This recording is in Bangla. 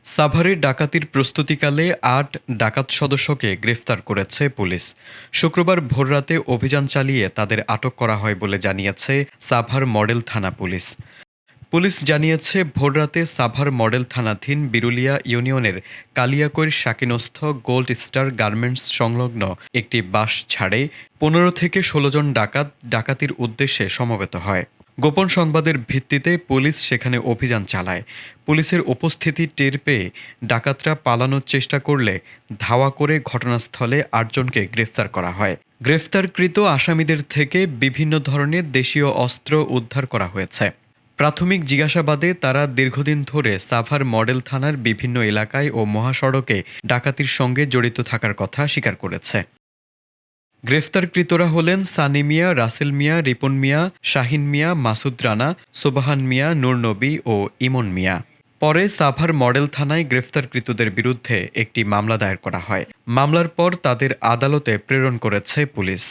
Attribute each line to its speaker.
Speaker 1: সাভারে ডাকাতির প্রস্তুতিকালে ৮ ডাকাত সদস্যকে গ্রেফতার করেছে পুলিশ। শুক্রবার ভোররাতে অভিযান চালিয়ে তাদের আটক করা হয় বলে জানিয়েছে সাভার মডেল থানা পুলিশ। পুলিশ জানিয়েছে, ভোররাতে সাভার মডেল থানাধীন বিরুলিয়া ইউনিয়নের কালিয়াকৈর শাকিনস্থ গোল্ড স্টার গার্মেন্টস সংলগ্ন একটি বাস ছাড়ে ১৫ থেকে ১৬ জন ডাকাত ডাকাতির উদ্দেশ্যে সমবেত হয়। গোপন সংবাদের ভিত্তিতে পুলিশ সেখানে অভিযান চালায়। পুলিশের উপস্থিতি টের পেয়ে ডাকাতরা পালানোর চেষ্টা করলে ধাওয়া করে ঘটনাস্থলে ৮ জনকে গ্রেফতার করা হয়। গ্রেফতারকৃত আসামিদের থেকে বিভিন্ন ধরনের দেশীয় অস্ত্র উদ্ধার করা হয়েছে। প্রাথমিক জিজ্ঞাসাবাদে তারা দীর্ঘদিন ধরে সাভার মডেল থানার বিভিন্ন এলাকায় ও মহাসড়কে ডাকাতির সঙ্গে জড়িত থাকার কথা স্বীকার করেছে। গ্রেফতারকৃতরা হলেন সানি মিয়া, রাসেল মিয়া, রিপন মিয়া, শাহিন মিয়া, মাসুদ রানা, সোবাহান মিয়া, নূর নবী ও ইমন মিয়া। পরে সাভার মডেল থানায় গ্রেফতারকৃতদের বিরুদ্ধে একটি মামলা দায়ের করা হয়। মামলার পর তাদের আদালতে প্রেরণ করেছে পুলিশ।